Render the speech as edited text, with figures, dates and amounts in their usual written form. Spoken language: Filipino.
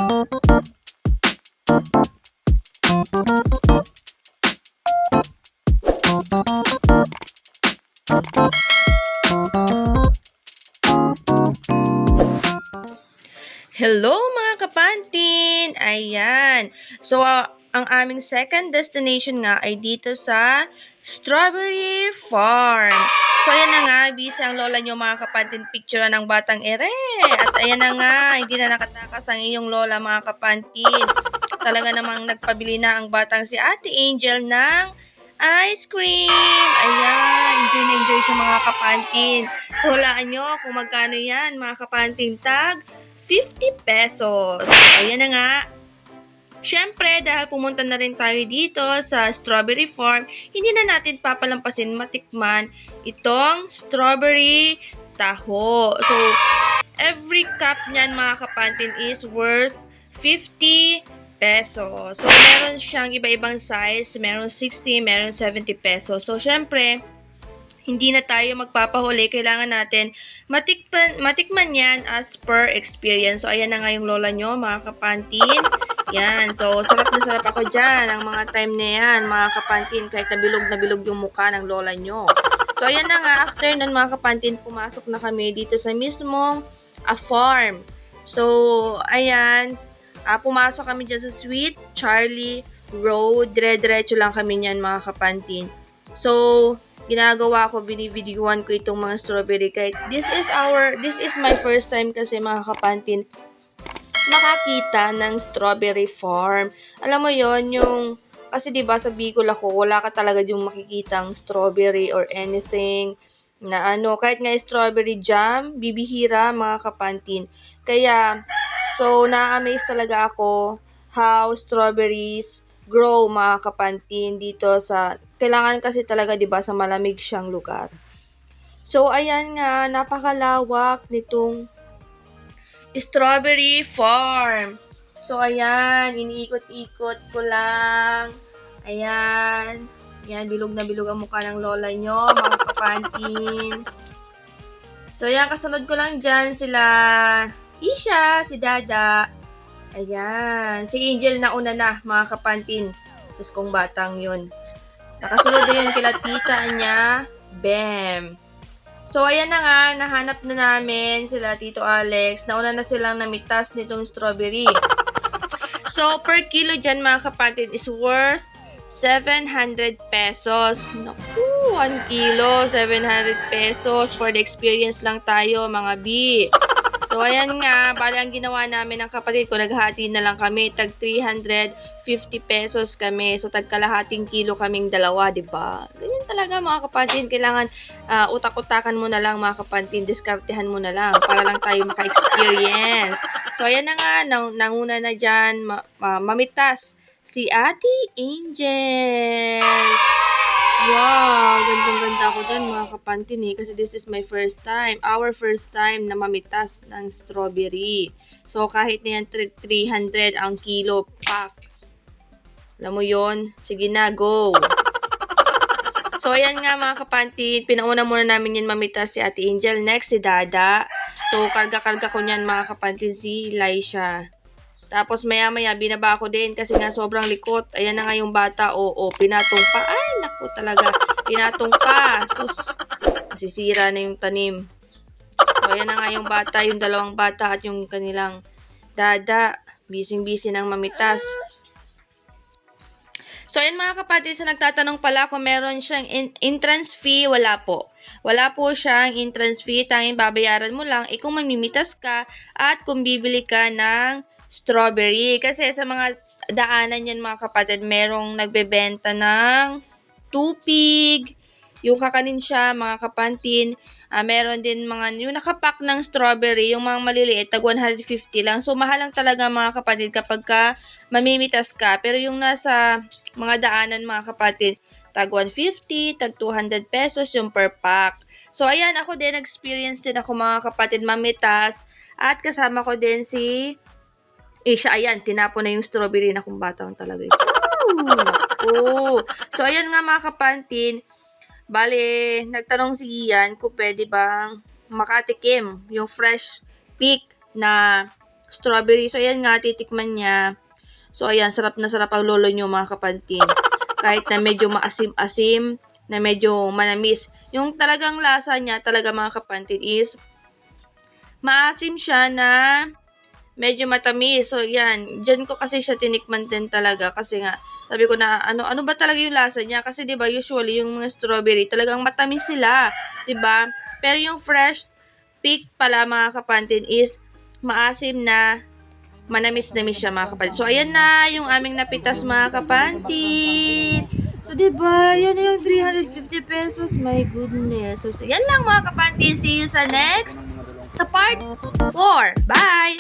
Hello mga kapantin! Ayan. So, ang aming second destination nga ay dito sa Strawberry Farm. So, ayan na nga, busy ang lola nyo mga kapantin, picture ng batang ere. At ayan na nga, hindi na nakatakas ang iyong lola mga kapantin. Talaga namang nagpabili na ang batang si Ate Angel ng ice cream. Ayan, enjoy na enjoy siya mga kapantin. So, hulaan nyo kung magkano yan mga kapantin. Tag 50 pesos. Ayan na nga. Siyempre, dahil pumunta na rin tayo dito sa Strawberry Farm, hindi na natin papalampasin matikman itong strawberry taho. So, every cup niyan mga kapantin is worth 50 pesos. So, meron siyang iba-ibang size. Meron 60, meron 70 pesos. So, siyempre, hindi na tayo magpapahuli. Kailangan natin matikman yan as per experience. So, ayan na nga yung lola nyo, mga kapantin. Yan. So, sarap na sarap ako dyan. Ang mga time na yan, mga kapantin, kahit na bilog yung mukha ng lola nyo. So, ayan na nga. After nun, mga kapantin, pumasok na kami dito sa mismong farm. So, ayan. Pumasok kami dyan sa Sweet Charlie Road. Dire-diretso lang kami niyan, mga kapantin. So, ginagawa ko, binivideoan ko itong mga strawberry kahit this is my first time kasi mga kapantin makakita ng strawberry farm. Alam mo yon yung kasi 'di ba sa Bicol ako, wala ka talaga yung makikitang strawberry or anything na kahit nga strawberry jam, bibihira mga kapantin. Kaya so na-amaze talaga ako how strawberries grow mga kapantin dito sa kailangan kasi talaga 'di ba sa malamig siyang lugar. So ayan nga, napakalawak nitong strawberry farm. So ayan, iniikot-ikot ko lang. Ayan. Yan, bilog na bilog ang mukha ng lola nyo, mga kapantin. So ayan, kasunod ko lang dyan sila Isha, si Dada. Ayan. Si Angel na una na, mga kapantin. Sus kong batang yun. Nakasunod na yun kila tita niya, Bem. So, ayan na nga, nahanap na namin sila Tito Alex. Nauna na silang namitas nitong strawberry. So, per kilo dyan, mga kapantin, is worth 700 pesos. Naku, 1 kilo, 700 pesos. For the experience lang tayo, mga B. So, ayan nga, bali ang ginawa namin ng kapatid ko, naghati na lang kami, tag 350 pesos kami. So, tag kalahating kilo kaming dalawa, di ba? Ganyan talaga mga kapantin, kailangan utak-utakan mo na lang mga kapantin, diskartehan mo na lang para lang tayo maka-experience. So, ayan na nga, nanguna na dyan, mamitas si Ate Angel. Wow, gandang-ganda ako dyan mga kapantin kasi this is my first time, our first time na mamitas ng strawberry. So kahit na yan 300 ang kilo pack. Alam mo yon? Sige na, go! So ayan nga mga kapantin, pinauna muna namin yun mamitas si Ate Angel. Next si Dada. So karga-karga ko niyan mga kapantin si Laisha. Tapos maya-maya binaba ko din kasi nga sobrang likot. Ayan na nga yung bata. Oo, pinatong pa. Ay, naku talaga. Pinatong pa. Sus, masisira na yung tanim. So, ayan na nga yung bata, yung dalawang bata at yung kanilang dada. Bising-busy ng mamitas. So, ayan mga kapatid, sa nagtatanong pala kung meron siyang entrance fee, wala po. Wala po siyang entrance fee, tanging babayaran mo lang kung mamimitas ka at kung bibili ka ng strawberry. Kasi sa mga daanan yan mga kapatid, merong nagbebenta ng tupig, yung kakanin siya, mga kapantin. Meron din mga, yung nakapack ng strawberry, yung mga maliliit, tag 150 lang. So, mahal lang talaga mga kapatid kapag ka mamimitas ka. Pero yung nasa mga daanan mga kapatid, tag 150, tag 200 pesos yung per pack. So, ayan, ako din, experience din ako mga kapatid mamitas. At kasama ko din si siya, ayan, tinapon na yung strawberry na kung batang talaga ito. Oh. So, ayan nga mga kapantin. Bale, nagtanong si Ian kung pwede bang makatikim yung fresh pick na strawberry. So, ayan nga, titikman niya. So, ayan, sarap na sarap ang lolo nyo mga kapantin. Kahit na medyo maasim-asim, na medyo manamis. Yung talagang lasa niya, talaga mga kapantin, is maasim siya na medyo matamis. So, yan. Diyan ko kasi siya tinikman din talaga. Kasi nga, sabi ko na, ano ba talaga yung lasa niya? Kasi, di ba usually, yung mga strawberry, talagang matamis sila. Di ba Pero yung fresh pick pala, mga kapantin, is maasim na manamis-namis siya, mga kapantin. So, ayan na yung aming napitas, mga kapantin. So, diba? Yan na yung 350 pesos. My goodness. So, yan lang, mga kapantin. See you sa next, sa part 4. Bye!